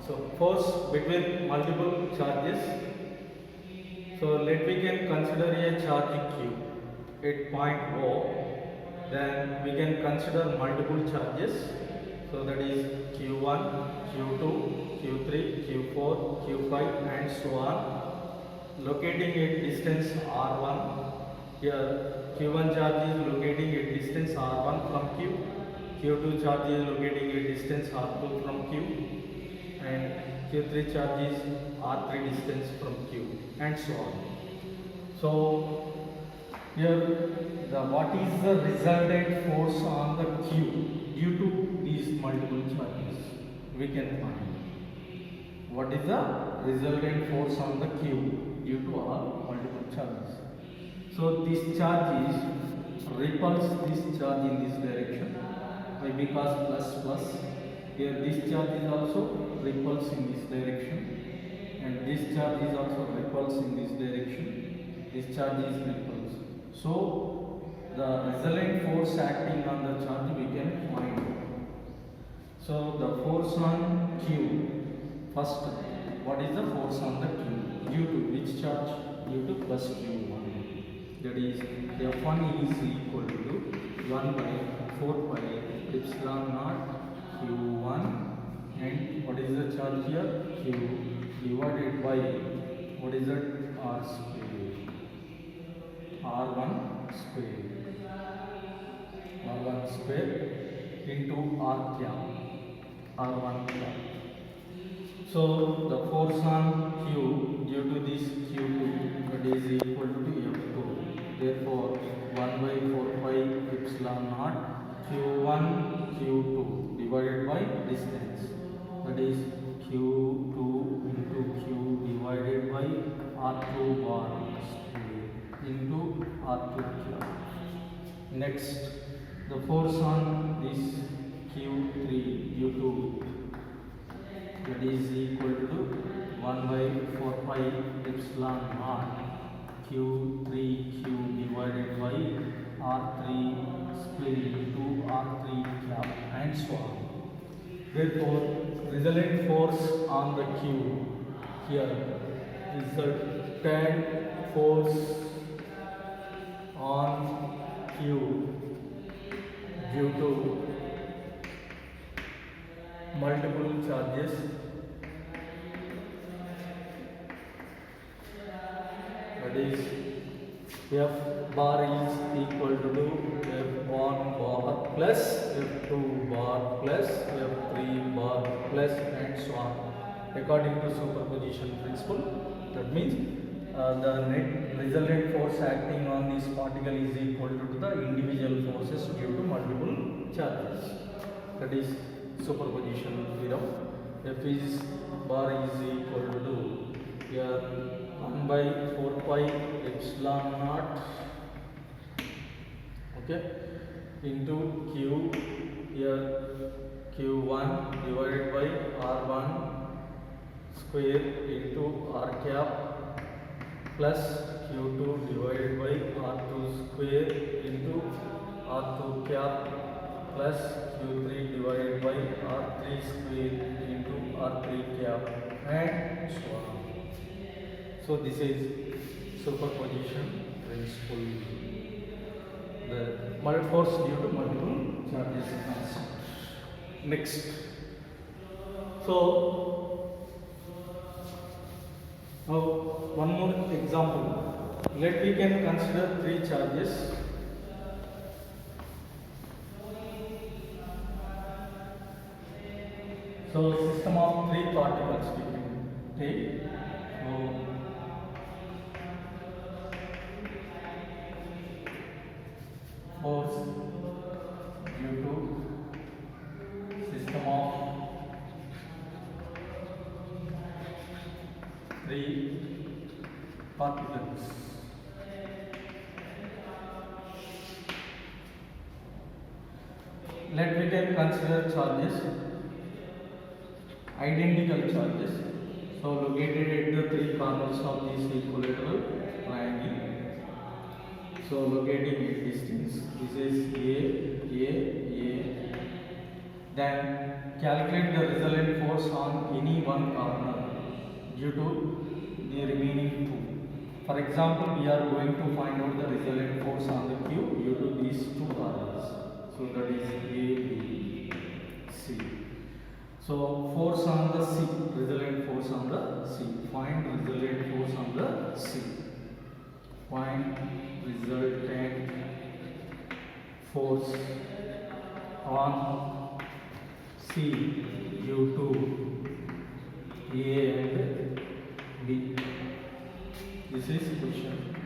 So force between multiple charges. So let we can consider a charge Q at point O. Then we can consider multiple charges. So that is Q1, Q2, Q3, Q4, Q5 and so on. Locating at distance R1. Here Q1 charge is locating at distance R1 from Q. Q2 charge is locating at distance R2 from Q. And Q3 charge is R3 distance from Q and so on. So here what is the resultant force on the Q due to these multiple charges? We can find. What is the resultant force on the Q due to all multiple charges? So this charge is repulse this charge in this direction. Why? Because plus. Here this charge is also repulse in this direction, and this charge is also repulse in this direction. This charge is repulse. So the resultant force acting on the charge we can find. So the force on Q. First, what is the force on the Q? Due to which charge? Due to plus Q1. That is, F1 is equal to 1 by 4 pi epsilon naught Q1, and what is the charge here? Q divided by, what is that? R square. R1 square. R1 square into R cap. R1 cap. So the force on Q due to this Q2, that is equal to F2. Therefore 1 by 4 pi epsilon naught Q1 Q2 divided by distance, that is Q2 into Q divided by R2 bar into R2 cap. Next, the force on this Q3 due to, that is equal to 1 by 4 pi epsilon naught Q3 Q divided by R3 square into R3 cap and so on. Therefore, resultant force on the Q here, resultant force on Q due to multiple charges, that is F bar is equal to F1 bar plus F2 bar plus F3 bar plus and so on, according to superposition principle. That means the net resultant force acting on this particle is equal to the individual forces due to multiple charges. That is superposition theorem. F is bar is equal to here 1 by 4 pi epsilon naught, okay, into Q, here Q1 divided by R1 square into R cap plus Q2 divided by R2 square into R2 cap plus Q3 divided by R3 square into R3 cap and so on. So this is superposition principle. The force due to multiple charges is constant. Next. So now one more example. Let we can consider three charges. So system of three particles we can take. So force due to system of three particles. Let we can consider charges, identical charges. So located at the three corners of this equilateral triangle. So locating at distance. This is A, Then calculate the resultant force on any one corner due to the remaining two. For example, we are going to find out the resultant force on the Q due to these two corners. So that is A, B, C. So force on the C, resultant force on the C. Find resultant force on the C. Find resultant force on C due to A and B. This is question.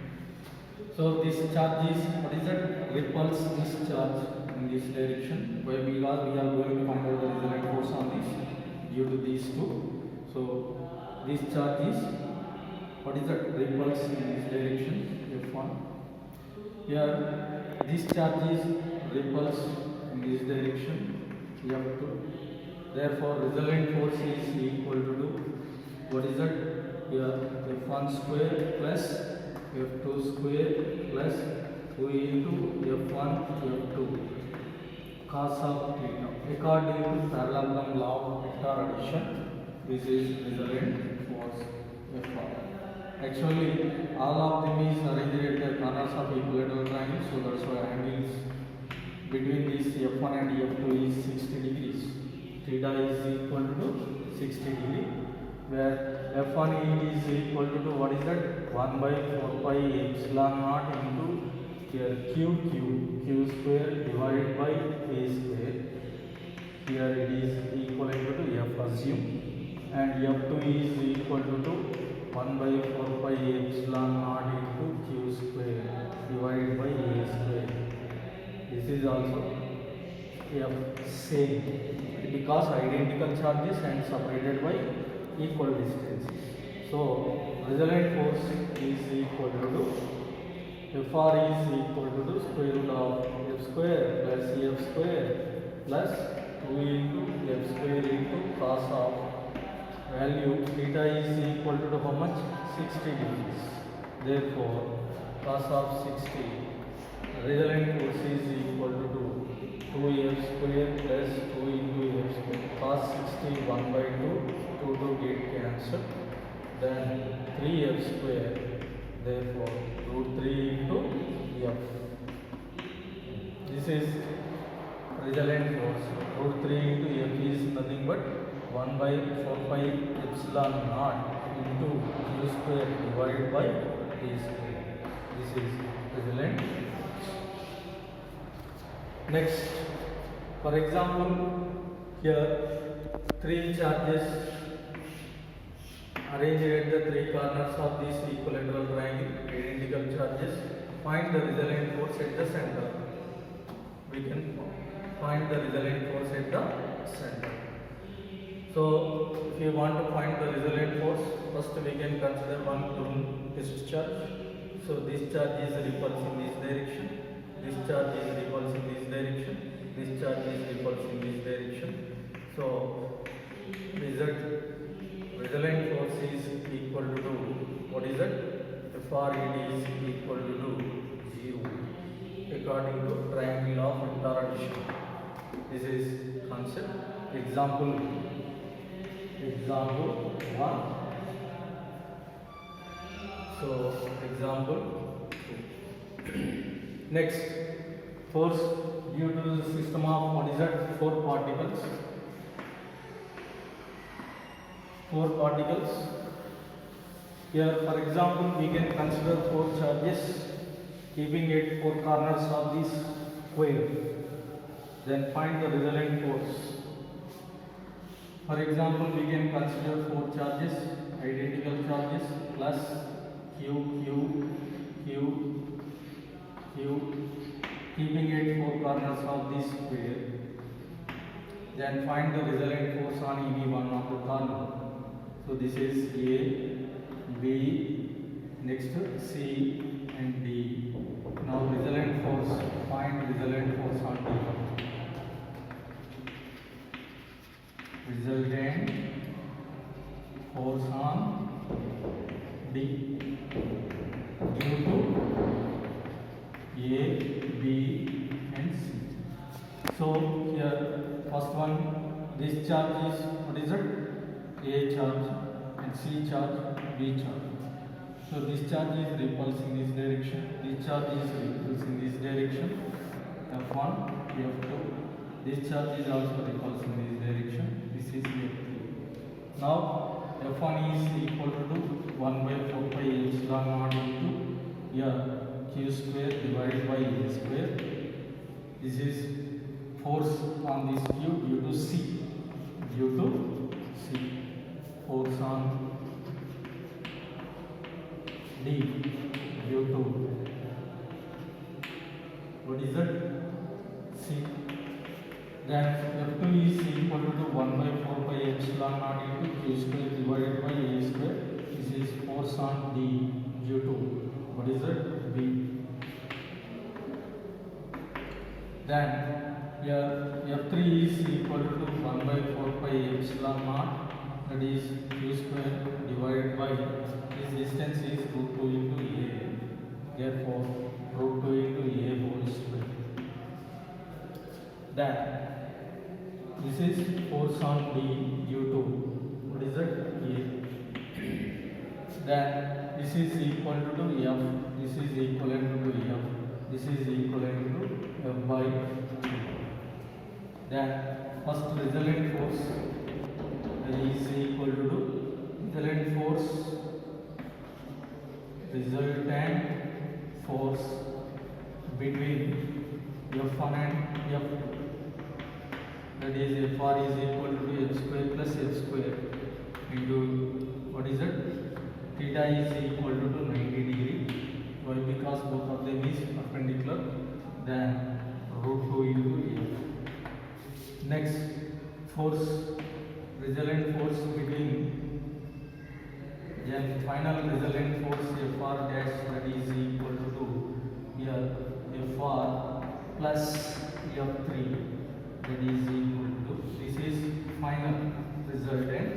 So this charge is, what is that? Repulse this charge in this direction. Why? Because we are going to find out the resultant force on this due to these two. So this charge is, what is that? Repulse in this direction, F1. Here this charge is repulse in this direction, F2. Therefore resultant force is equal to, what is that? Here F1 square plus F2 square plus 2 into F1 F2 cos of theta. According to parallelogram law of vector addition, this is resultant force F1. Actually, all of them is arranged at the corners of equilateral triangle, so that's why angles between these F1 and F2 is 60 degrees. Theta is equal to 60 degree, where F1 is equal to, what is that? 1 by 4 pi epsilon naught into here Q square divided by A square. Here it is equivalent to F assume, and F2 is equal to 1 by 4 pi epsilon naught into Q square divided by A square. This is also F same, because identical charges and separated by equal distances. So resultant force is equal to Fr is equal to square root of F square plus F square plus 2 into F square into cos of value theta is equal to how much? 60 degrees. Therefore cos of 60, resultant force is equal to 2F square plus 2 into F square. Cos 60 1 by 2 get cancelled. Then 3F square. Therefore root 3 into F. This is resultant force. Root 3 into F is nothing but 1 by 4 pi epsilon naught into Q square divided by A square. This is resultant. Next, for example, here three charges arranged at the three corners of this equilateral triangle, identical charges. Find the resultant force at the center. We can find the resultant force at the center. So, if you want to find the resultant force, first we can consider one Coulomb test charge. So, this charge is repulsed in this direction. This charge is repulsed in this direction. This charge is repulsed in this direction. So, resultant force is equal to, what is it? Fr is equal to 0 according to triangle of vector addition. This is concept. Example 1. So example 2. Next, force due to the system of, what is that? 4 particles. 4 particles. Here, for example, we can consider 4 charges keeping at 4 corners of this square. Then find the resultant force. For example, we can consider 4 charges, identical charges, plus Q, keeping at 4 corners of this square. Then find the resultant force on any one of the corner. So this is A, B, next C and D. Now resultant force, find resultant force on D. Resultant force on D due to A, B and C. So here first one, this charge is, what is it? A charge and C charge, B charge. So this charge is repulsing this direction, this charge is repulsing this direction, F1, F2. This charge is also repulsing this direction, this is F3. Now F1 is equal to 1 by 4 pi epsilon naught into Q square divided by A square. This is force on this Q due to C. Force on D due to, what is that? C. Then F2 is equal to 1 by 4 pi epsilon naught into Q square divided by A square. This is force on D due to, what is that? B. Then here F3 is equal to 1 by 4 pi epsilon naught, that is Q square divided by, this distance is root 2 into A. Therefore root 2 into A whole square. Then this is force on D due to, what is that? A. Then this is equal to F, this is equivalent to F, this is equivalent to F by 2. Then first resultant force is equal to resultant force between F1 and F2, that is Fr is equal to F square plus F square into, what is it? Theta is equal to 90 degree. Why? Because both of them is perpendicular. Then root 2 into F. Next, resultant force between, then final resultant force Fr dash, that is equal to here Fr plus F3, that is equal to, this is final resultant,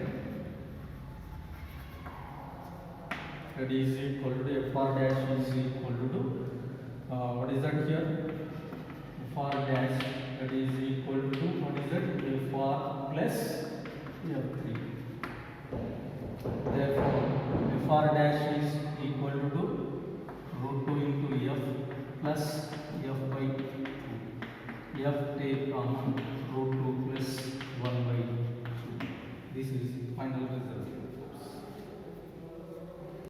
that is equal to Fr dash is equal to what is that here? Fr dash, that is equal to, what is that? Fr plus F3. Therefore Fr dash is equal to root 2 into F plus